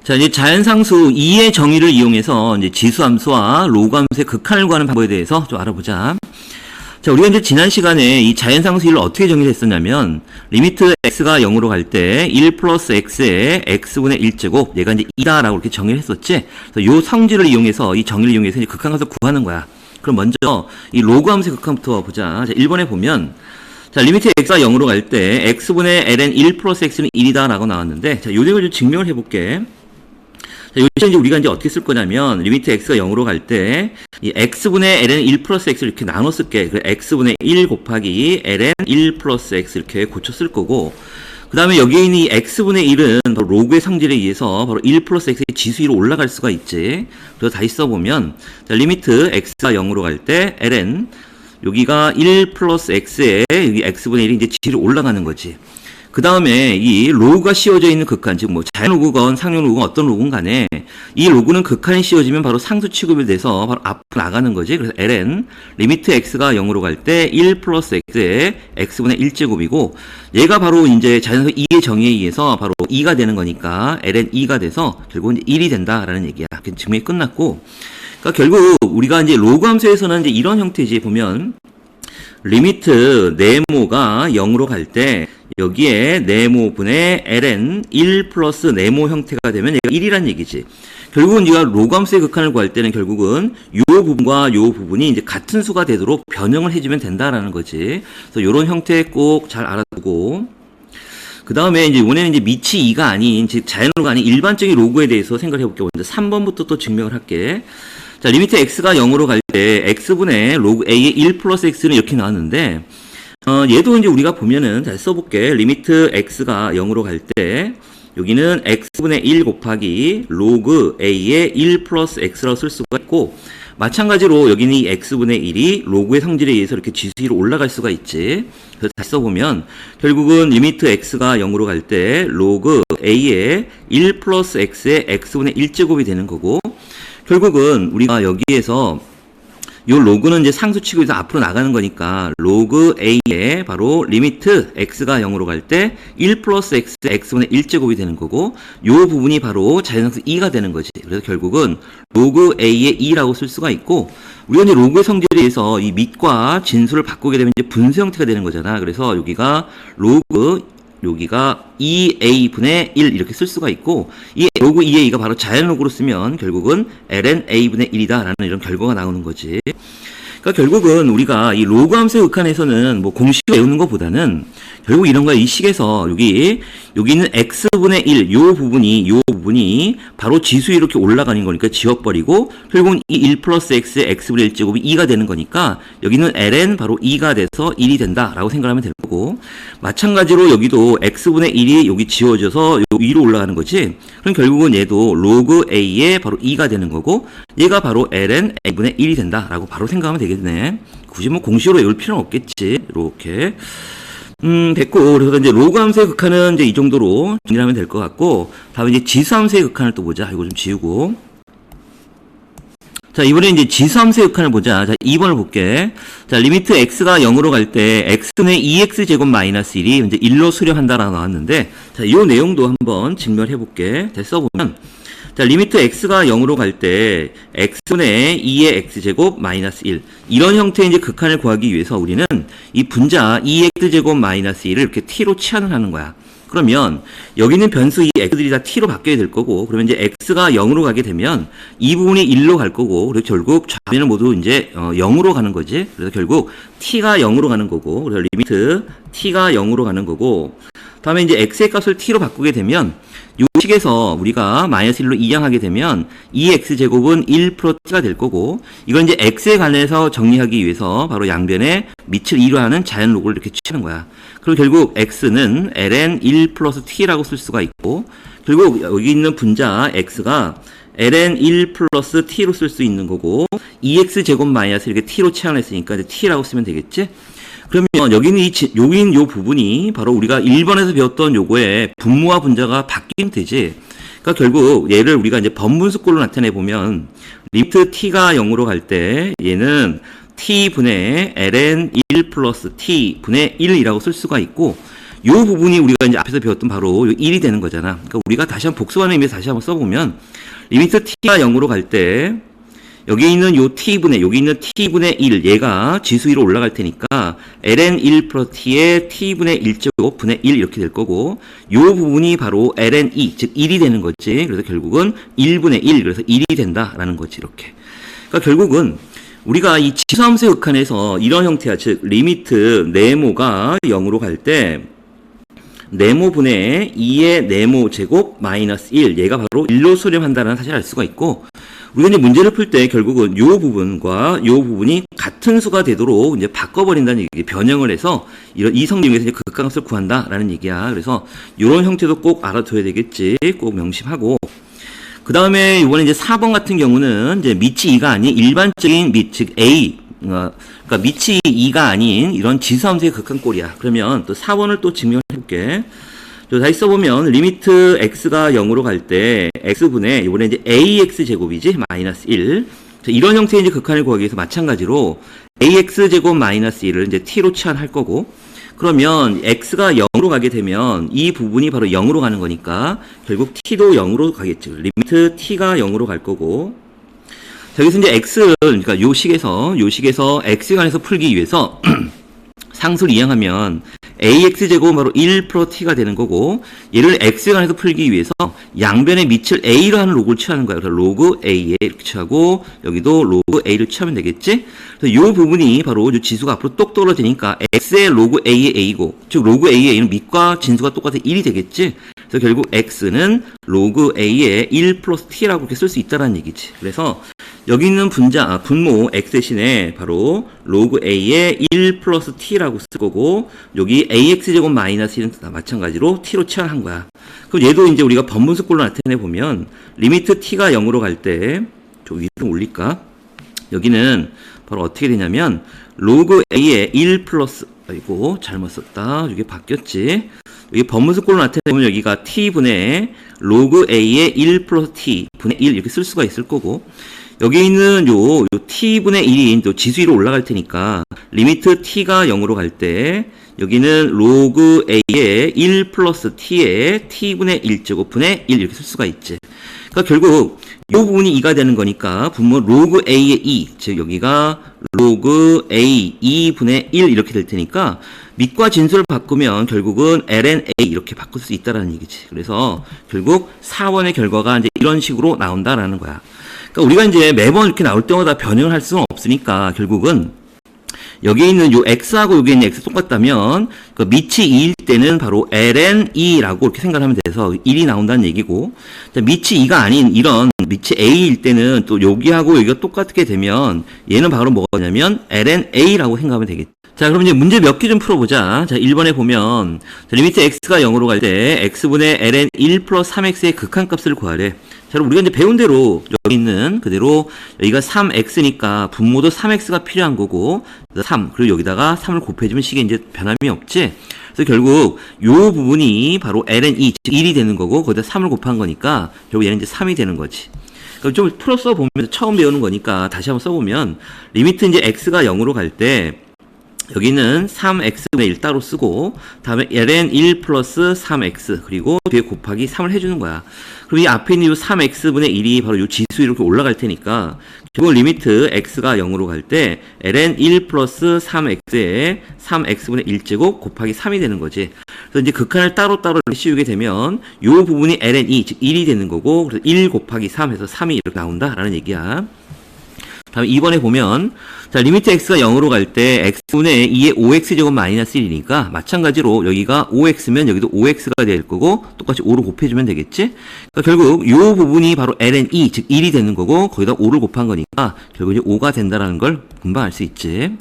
자, 이제 자연상수 2의 정의를 이용해서 이제 지수함수와 로그함수의 극한을 구하는 방법에 대해서 좀 알아보자. 자, 우리가 이제 지난 시간에 이 자연상수 1을 어떻게 정의를 했었냐면, 리미트 x가 0으로 갈 때 1 플러스 x의 x분의 1제곱, 얘가 이제 2다라고 이렇게 정의를 했었지? 그래서 요 성질을 이용해서, 이 정의를 이용해서 이제 극한값을 구하는 거야. 그럼 먼저 이 로그함수의 극한부터 보자. 자, 1번에 보면, 자, 리미트 x가 0으로 갈 때 x분의 ln 1 플러스 x는 1이다 라고 나왔는데, 자, 요 내용을 좀 증명을 해볼게. 자, 여기서 이제 우리가 이제 어떻게 쓸 거냐면, 리미트 x가 0으로 갈 때, 이 x분의 ln 1 플러스 x를 이렇게 나눠 쓸게. 그 x분의 1 곱하기 ln 1 플러스 x 이렇게 고쳐 쓸 거고, 그 다음에 여기에 있는 이 x분의 1은 바로 로그의 성질에 의해서 바로 1 플러스 x의 지수 위로 올라갈 수가 있지. 그래서 다시 써보면, 자, 리미트 x가 0으로 갈 때, ln, 여기가 1 플러스 x에, 여기 x분의 1이 이제 지수로 올라가는 거지. 그 다음에 이 로그가 씌워져 있는 극한, 즉 뭐 자연 로그건 상용 로그건 어떤 로그건 간에 이 로그는 극한이 씌워지면 바로 상수 취급이 돼서 바로 앞으로 나가는 거지. 그래서 ln 리미트 x가 0으로 갈 때 1 플러스 x의 x분의 1제곱이고, 얘가 바로 이제 자연수 2의 정의에 의해서 바로 2가 되는 거니까 ln 2가 돼서 결국은 1이 된다라는 얘기야. 증명이 끝났고, 그러니까 결국 우리가 이제 로그 함수에서는 이제 이런 형태지. 보면 리미트 네모가 0으로 갈 때 여기에 네모분의 ln 1 플러스 네모 형태가 되면 얘가 1이란 얘기지. 결국은 네가 로그함수의 극한을 구할 때는 결국은 요 부분과 요 부분이 이제 같은 수가 되도록 변형을 해주면 된다라는 거지. 그래서 요런 형태 꼭 잘 알아두고, 그 다음에 이제 이번에는 이제 밑이 2가 아닌, 즉 자연로가 아닌 일반적인 로그에 대해서 생각을 해볼게요. 먼저 3번부터 또 증명을 할게. 자, 리미트 x가 0으로 갈 때 x분의 로그 a의 1 플러스 x는 이렇게 나왔는데, 얘도 이제 우리가 보면은 잘 써볼게. 리미트 x가 0으로 갈 때 여기는 x분의 1 곱하기 로그 a의 1 플러스 x라고 쓸 수가 있고, 마찬가지로 여기는 이 x분의 1이 로그의 성질에 의해서 이렇게 지수위로 올라갈 수가 있지. 그래서 다시 써보면 결국은 리미트 x가 0으로 갈 때 로그 a의 1 플러스 x의 x분의 1제곱이 되는 거고, 결국은 우리가 여기에서 요 로그는 이제 상수 취급에서 앞으로 나가는 거니까 로그 a의 바로 리미트 x가 0으로 갈 때 1 플러스 x x분의 1제곱이 되는 거고, 요 부분이 바로 자연상수 2가 되는 거지. 그래서 결국은 로그 a의 2라고 쓸 수가 있고, 우리가 이제 로그의 성질에 의해서 이 밑과 진수를 바꾸게 되면 이제 분수 형태가 되는 거잖아. 그래서 여기가 로그, 여기가 2a분의 1 이렇게 쓸 수가 있고, 이 로그 2a가 바로 자연 로그로 쓰면 결국은 ln a분의 1이다 라는 이런 결과가 나오는 거지. 그러니까 결국은 우리가 이 로그 함수의 극한에서는 뭐 공식을 외우는 것보다는 결국 이런 거야. 이 식에서 여기 있는 x분의 1 요 부분이 바로 지수 이렇게 올라가는 거니까 지워버리고, 결국은 이 1 플러스 x의 x분의 1제곱이 2가 되는 거니까 여기는 ln 바로 2가 돼서 1이 된다라고 생각하면 될 거고, 마찬가지로 여기도 x분의 1이 여기 지워져서 요 위로 올라가는 거지. 그럼 결국은 얘도 로그 a의 바로 2가 되는 거고, 얘가 바로 ln a분의 1이 된다라고 바로 생각하면 되겠네. 굳이 뭐 공식으로 외울 필요는 없겠지. 이렇게. 됐고, 그래서 이제 로그 함수의 극한은 이제 이 정도로 정리하면 될 것 같고, 다음에 이제 지수 함수의 극한을 또 보자. 이거 좀 지우고. 자, 이번에 이제 지수 함수의 극한을 보자. 자, 2번을 볼게. 자, 리미트 x가 0으로 갈 때 x분의 2x 제곱 마이너스 1이 이제 1로 수렴한다라고 나왔는데, 자, 이 내용도 한번 증명해 볼게. 자, 써보면, 자, 리미트 x가 0으로 갈 때 x분의 2의 x제곱 마이너스 1, 이런 형태의 이제 극한을 구하기 위해서 우리는 이 분자 2x제곱 마이너스 1을 이렇게 t로 치환을 하는 거야. 그러면 여기 있는 변수 이 x들이 다 t로 바뀌게 될 거고, 그러면 이제 x가 0으로 가게 되면 이 부분이 1로 갈 거고, 그래서 결국 좌변을 모두 이제 0으로 가는 거지. 그래서 결국 t가 0으로 가는 거고, 그래서 리미트 t가 0으로 가는 거고, 다음에 이제 x의 값을 t로 바꾸게 되면 이 식에서 우리가 마이너스 1로 이항하게 되면 2x제곱은 1 플러스 t가 될 거고, 이건 이제 x에 관해서 정리하기 위해서 바로 양변에 밑을 2로 하는 자연 로그를 이렇게 취하는 거야. 그럼 결국 x는 ln 1 플러스 t라고 쓸 수가 있고, 결국 여기 있는 분자 x가 ln 1 플러스 t로 쓸 수 있는 거고, 2x제곱 마이너스 이렇게 t로 치환했으니까 이제 t라고 쓰면 되겠지? 그러면 여기는 요 부분이 바로 우리가 1번에서 배웠던 요거의 분모와 분자가 바뀌면 되지. 그러니까 결국 얘를 우리가 이제 번분수꼴로 나타내 보면 리미트 t가 0으로 갈 때 얘는 t분의 ln 1 플러스 t분의 1이라고 쓸 수가 있고, 요 부분이 우리가 이제 앞에서 배웠던 바로 요 1이 되는 거잖아. 그러니까 우리가 다시 한번 복습하는 의미에서 다시 한번 써보면, 리미트 t가 0으로 갈 때, 여기 있는 요 t분의, 여기 있는 t분의 1, 얘가 지수 위로 올라갈 테니까, ln 1 플러스 t의 t분의 1제곱 분의 1 이렇게 될 거고, 요 부분이 바로 ln 2, 즉 1이 되는 거지. 그래서 결국은 1분의 1, 그래서 1이 된다라는 거지, 이렇게. 그러니까 결국은, 우리가 이 지수함수의 극한에서 이런 형태야. 즉, 리미트 네모가 0으로 갈 때, 네모분의 2의 네모 제곱 마이너스 1, 얘가 바로 1로 수렴한다는 사실을 알 수가 있고, 우리가 이제 문제를 풀 때 결국은 요 부분과 요 부분이 같은 수가 되도록 이제 바꿔버린다는 얘기, 변형을 해서 이 성질에서 이제 극한값을 구한다라는 얘기야. 그래서 이런 형태도 꼭 알아둬야 되겠지. 꼭 명심하고. 그 다음에 이번에 이제 4번 같은 경우는 이제 밑이 2가 아닌 일반적인 밑, 즉 A, 그러니까 밑이 2가 아닌 이런 지수함수의 극한꼴이야. 그러면 또 4번을 또 증명해 볼게. 다시 써보면 리미트 x가 0으로 갈 때 x분의 이번에 이제 ax 제곱이지 마이너스 1. 자, 이런 형태의 이제 극한을 구하기 위해서 마찬가지로 ax 제곱 마이너스 1을 이제 t로 치환할 거고, 그러면 x가 0으로 가게 되면 이 부분이 바로 0으로 가는 거니까 결국 t도 0으로 가겠죠. 리미트 t가 0으로 갈 거고, 자, 여기서 이제 x, 그러니까 요 식에서 x에 관해서 풀기 위해서 상수를 이항하면 ax제곱은 바로 1 플러스 t가 되는 거고, 얘를 x에 관해서 풀기 위해서 양변의 밑을 a로 하는 로그를 취하는 거야. 그래서 로그 a에 이렇게 취하고, 여기도 로그 a를 취하면 되겠지? 그래서 이 부분이 바로 이 지수가 앞으로 똑 떨어지니까 x의 로그 a의 a고, 즉 로그 a의 a는 밑과 진수가 똑같아 1이 되겠지? 그래서 결국 x는 로그 a의 1 플러스 t라고 이렇게 쓸 수 있다는 얘기지. 그래서 여기 있는 분모 x 대신에 바로 로그 a의 1 플러스 t라고 쓸 거고, 여기 ax제곱 마이너스 1은 다 마찬가지로 t로 치환한 거야. 그럼 얘도 이제 우리가 번분수꼴로 나타내 보면 리미트 t가 0으로 갈 때 좀 위로 좀 올릴까? 여기는 바로 어떻게 되냐면 로그 a의 1 플러스, 아이고 잘못 썼다. 이게 바뀌었지. 여기 번분수꼴로 나타내면 여기가 t분의 로그 a의 1 플러스 t 분의 1 이렇게 쓸 수가 있을 거고, 여기 있는 요 t분의 1이 또 지수 위로 올라갈 테니까 리미트 t가 0으로 갈 때 여기는 로그 a의 1 플러스 t의 t분의 1제곱 분의 1 이렇게 쓸 수가 있지. 그러니까 결국 이 부분이 2가 되는 거니까 분모 로그 a의 2, 즉 여기가 로그 a 2분의 1 이렇게 될 테니까 밑과 진수를 바꾸면 결국은 ln a 이렇게 바꿀 수 있다라는 얘기지. 그래서 결국 4번의 결과가 이제 이런 식으로 나온다라는 거야. 그러니까 우리가 이제 매번 이렇게 나올 때마다 변형을 할 수는 없으니까 결국은 여기 있는 요 x하고 여기 있는 x 똑같다면 그 밑이 2일 때는 바로 ln 2라고 이렇게 생각하면 돼서 1이 나온다는 얘기고, 밑이 2가 아닌 이런 밑이 a일 때는 또 여기하고 여기가 똑같게 되면 얘는 바로 뭐냐면 ln a라고 생각하면 되겠죠. 자, 그럼 이제 문제 몇 개 좀 풀어보자. 자, 1번에 보면, 리미트 x가 0으로 갈 때, x분의 ln 1 플러스 3x의 극한값을 구하래. 자, 그럼 우리가 이제 배운 대로, 여기 있는 그대로, 여기가 3x니까 분모도 3x가 필요한 거고, 3, 그리고 여기다가 3을 곱해주면 식에 이제 변함이 없지? 그래서 결국, 요 부분이 바로 ln 2, 즉 1이 되는 거고, 거기다 3을 곱한 거니까, 결국 얘는 이제 3이 되는 거지. 그럼 좀 풀어 써보면서 처음 배우는 거니까, 다시 한번 써보면, 리미트 이제 x가 0으로 갈 때, 여기는 3x분의 1 따로 쓰고, 다음에 ln 1 플러스 3x, 그리고 뒤에 곱하기 3을 해주는 거야. 그럼 이 앞에 있는 이 3x분의 1이 바로 이 지수 이렇게 올라갈 테니까, 결국 리미트 x가 0으로 갈 때, ln 1 플러스 3x에 3x분의 1제곱 곱하기 3이 되는 거지. 그래서 이제 극한을 따로따로 씌우게 되면, 이 부분이 ln 2, 즉 1이 되는 거고, 그래서 1 곱하기 3 해서 3이 이렇게 나온다라는 얘기야. 다음에 2번에 보면, 자, 리미트 x가 0으로 갈 때 x분의 2의 5x제곱 마이너스 1이니까 마찬가지로 여기가 5x면 여기도 5x가 될 거고 똑같이 5를 곱해주면 되겠지? 그러니까 결국 이 부분이 바로 ln 2, 즉 1이 되는 거고 거기다 5를 곱한 거니까 결국 이제 5가 된다는 걸 금방 알 수 있지.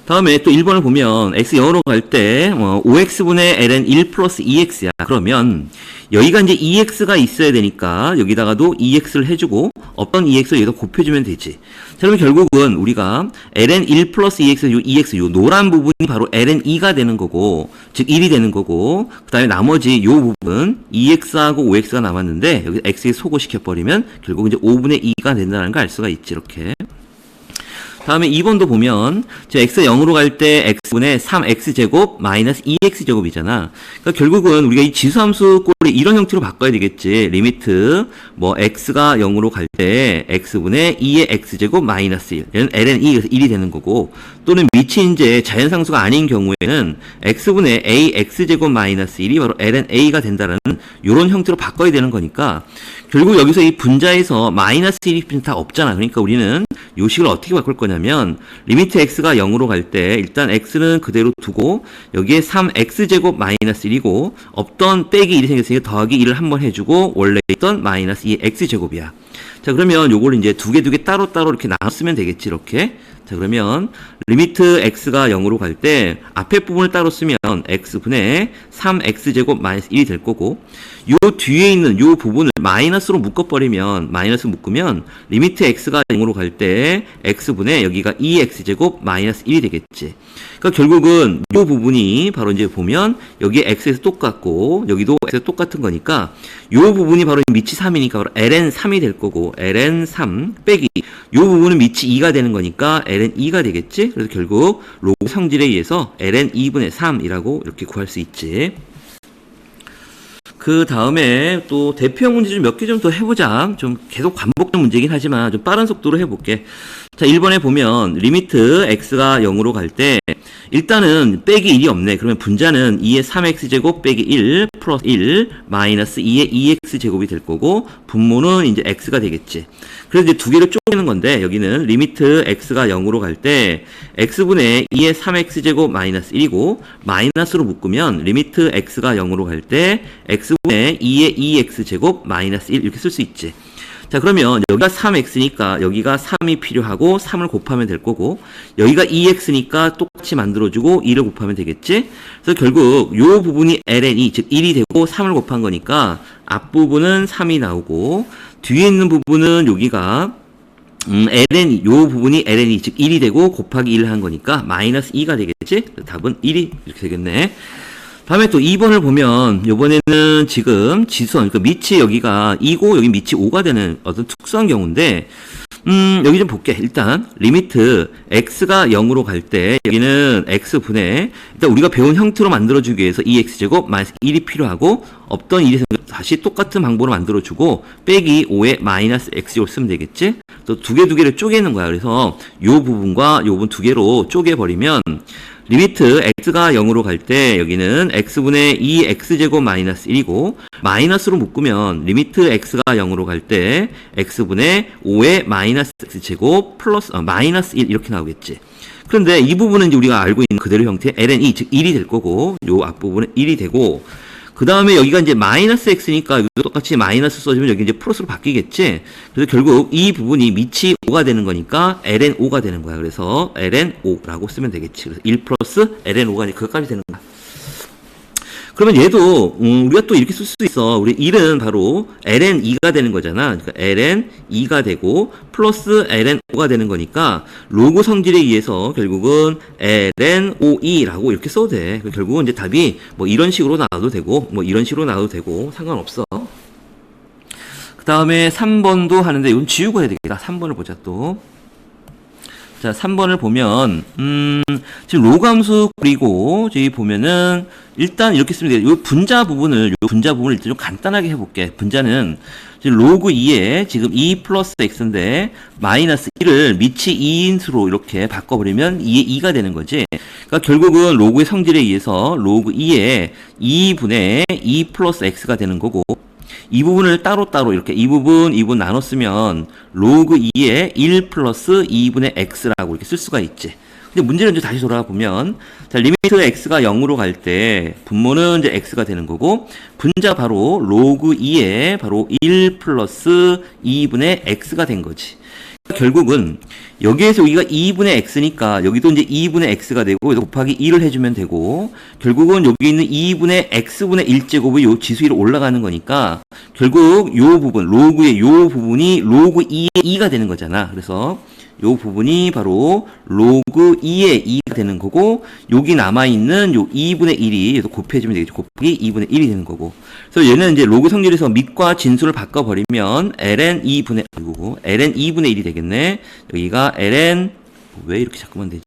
다음에 또 1번을 보면 x 0으로 갈 때 5x분의 ln 1 플러스 2x야. 그러면 여기가 이제 2x가 있어야 되니까 여기다가도 2x를 해주고 어떤 2x를 여기다 곱해주면 되지. 자, 그러면 결국은 우리가 ln 1 플러스 2x, 요 2x, 요 노란 부분이 바로 ln 2가 되는 거고, 즉 1이 되는 거고, 그 다음에 나머지 요 부분 2x하고 5x가 남았는데 여기 x에 소거시켜버리면 결국 이제 5분의 2가 된다는 걸 알 수가 있지. 이렇게. 다음에 2번도 보면 x가 0으로 갈 때 x분의 3x제곱 마이너스 2x제곱이잖아. 그러니까 결국은 우리가 이 지수함수 꼴이 이런 형태로 바꿔야 되겠지. 리미트 뭐 x가 0으로 갈 때 x분의 2의 x제곱 마이너스 1. 얘는 ln 2, 그래서 1이 되는 거고, 또는 밑이 이제 자연상수가 아닌 경우에는 x분의 a x제곱 마이너스 1이 바로 ln a가 된다는 이런 형태로 바꿔야 되는 거니까, 결국 여기서 이 분자에서 마이너스 1이 다 없잖아. 그러니까 우리는 요 식을 어떻게 바꿀 거냐면, 리미트 x가 0으로 갈 때 일단 x는 그대로 두고 여기에 3x제곱 마이너스 1이고, 없던 빼기 1이 생겼으니까 더하기 1을 한번 해주고 원래 있던 마이너스 2의 x제곱이야. 자, 그러면 요걸 이제 두 개 따로따로 이렇게 나눠 쓰면 되겠지, 이렇게. 자, 그러면 리미트 x가 0으로 갈 때 앞에 부분을 따로 쓰면 x분의 3x제곱 마이너스 1이 될 거고, 요 뒤에 있는 요 부분을 마이너스로 묶어버리면, 마이너스 묶으면 리미트 x가 0으로 갈 때 x분의 여기가 2x제곱 마이너스 1이 되겠지. 그러니까 결국은 요 부분이 바로 이제 보면 여기에 x에서 똑같고 여기도 x에서 똑같은 거니까 요 부분이 바로 밑이 3이니까 바로 ln3이 될 거고, ln3 빼기 요 부분은 밑이 2가 되는 거니까 ln2가 되겠지. 그래서 결국 로그 성질에 의해서 ln2분의 3이라고 이렇게 구할 수 있지. 그 다음에 또 대표형 문제 좀 몇 개 좀 더 해보자. 좀 계속 반복된 문제긴 하지만 좀 빠른 속도로 해볼게. 자, 1번에 보면 리미트 x가 0으로 갈 때 일단은 빼기 1이 없네. 그러면 분자는 2의 3x제곱 빼기 1 플러스 1 마이너스 2의 2x제곱이 될 거고, 분모는 이제 x가 되겠지. 그래서 이제 두 개를 쪼개는 건데, 여기는 리미트 x가 0으로 갈 때 x분의 2의 3x제곱 마이너스 1이고, 마이너스로 묶으면 리미트 x가 0으로 갈 때 x분의 2의 2x제곱 마이너스 1 이렇게 쓸 수 있지. 자, 그러면 여기가 3x니까 여기가 3이 필요하고 3을 곱하면 될 거고, 여기가 2x니까 똑같이 만들어주고 2를 곱하면 되겠지. 그래서 결국 요 부분이 ln2, 즉 1이 되고 3을 곱한 거니까 앞부분은 3이 나오고, 뒤에 있는 부분은 여기가 ln, 요 부분이 ln2, 즉 1이 되고 곱하기 1을 한 거니까 마이너스 2가 되겠지. 답은 1이 이렇게 되겠네. 다음에 또 2번을 보면, 요번에는 지금 지수원, 그러니까 밑이 여기가 2고 여기 밑이 5가 되는 어떤 특수한 경우인데, 여기 좀 볼게. 일단 리미트 x가 0으로 갈 때 여기는 x분의, 일단 우리가 배운 형태로 만들어주기 위해서 2x제곱 마이너스 1이 필요하고, 없던 1이 다시 똑같은 방법으로 만들어주고 빼기 5의 마이너스 x제곱 쓰면 되겠지. 또 두 개를 쪼개는 거야. 그래서 요 부분과 요 부분 두 개로 쪼개버리면 리미트 x가 0으로 갈 때 여기는 x분의 2x제곱 마이너스 1이고, 마이너스로 묶으면 리미트 x가 0으로 갈 때 x분의 5의 마이너스 x제곱 플러스 마이너스 1 이렇게 나오겠지. 그런데 이 부분은 이제 우리가 알고 있는 그대로 형태의 ln2, 즉 1이 될 거고, 요 앞부분은 1이 되고, 그 다음에 여기가 이제 마이너스 x니까 여기도 똑같이 마이너스 써주면 여기 이제 플러스로 바뀌겠지. 그래서 결국 이 부분이 밑이 5가 되는 거니까 ln5가 되는 거야. 그래서 ln5라고 쓰면 되겠지. 그래서 1 플러스 ln5가 그것까지 되는 거야. 그러면 얘도 우리가 또 이렇게 쓸 수 있어. 우리 1은 바로 ln2가 되는 거잖아. 그러니까 ln2가 되고 플러스 ln5가 되는 거니까 로그 성질에 의해서 결국은 ln5e라고 이렇게 써도 돼. 결국은 이제 답이 뭐 이런 식으로 나와도 되고 뭐 이런 식으로 나와도 되고 상관없어. 그 다음에 3번도 하는데 이건 지우고 해야 되겠다. 3번을 보자 또. 자, 3번을 보면, 지금 로감수 그리고, 저기 보면은, 일단 이렇게 쓰면 돼요. 요 분자 부분을 일단 좀 간단하게 해볼게. 분자는, 지금 로그 2에 지금 2 플러스 x인데, 마이너스 1을 밑이 2인수로 이렇게 바꿔버리면 2의 2가 되는 거지. 그러니까 결국은 로그의 성질에 의해서 로그 2에 2분의 2 플러스 x가 되는 거고, 이 부분을 따로따로 이렇게 이 부분 나눠 쓰면 로그 2에 1 플러스 2분의 x라고 이렇게 쓸 수가 있지. 근데 문제는 이제 다시 돌아가 보면, 자, 리미트 x가 0으로 갈 때 분모는 이제 x가 되는 거고, 분자 바로 로그 2에 바로 1 플러스 2분의 x가 된 거지. 결국은 여기에서 여기가 2분의 x니까 여기도 이제 2분의 x가 되고 여기서 곱하기 1을 해주면 되고, 결국은 여기 있는 2분의 x분의 1제곱이 요 지수 위로 올라가는 거니까 결국 요 부분 로그의 요 부분이 로그 2의 2가 되는 거잖아. 그래서 요 부분이 바로 로그 2의 2가 되는 거고, 여기 남아있는 요 2분의 1이 곱해주면 되겠죠. 곱하기 2분의 1이 되는 거고. 그래서 얘는 이제 로그 성질에서 밑과 진수를 바꿔버리면 ln 2분의 1이 되겠네. 여기가 ln 왜 이렇게 자꾸만 되지?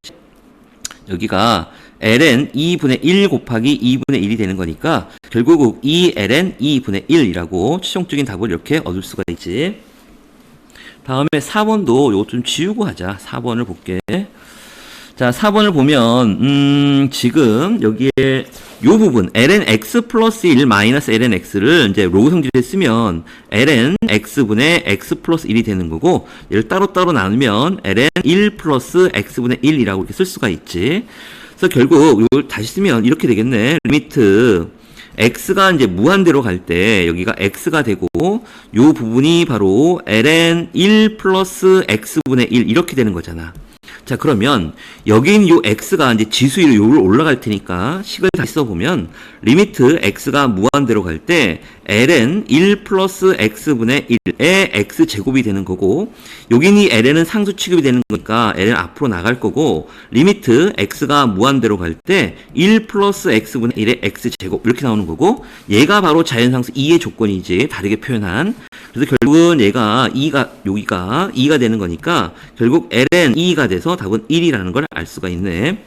여기가 ln 2분의 1 곱하기 2분의 1이 되는 거니까 결국 2ln 2분의 1이라고 최종적인 답을 이렇게 얻을 수가 있지. 다음에 4번도 요거 좀 지우고 하자. 4번을 볼게. 자, 4번을 보면 지금 여기에 요 부분 ln x 플러스 1 마이너스 ln x를 이제 로그 성질에 쓰면 ln x분의 x 플러스 1이 되는 거고, 얘를 따로따로 나누면 ln 1 플러스 x분의 1이라고 이렇게 쓸 수가 있지. 그래서 결국 이걸 다시 쓰면 이렇게 되겠네. 리미트 x가 이제 무한대로 갈 때 여기가 x가 되고, 요 부분이 바로 ln 1 플러스 x분의 1 이렇게 되는 거잖아. 자, 그러면 여긴 요 x가 이제 지수위로 요로 올라갈 테니까 식을 다시 써보면 리미트 x가 무한대로 갈 때 ln 1 플러스 x분의 1의 x제곱이 되는 거고, 여긴 이 ln은 상수 취급이 되는 거니까 ln 앞으로 나갈 거고, 리미트 x가 무한대로 갈 때 1 플러스 x분의 1의 x제곱 이렇게 나오는 거고, 얘가 바로 자연상수 2의 조건이지, 다르게 표현한. 그래서 결국은 얘가 2가 여기가 2가 되는 거니까 결국 ln 2가 돼서 답은 1이라는 걸 알 수가 있네.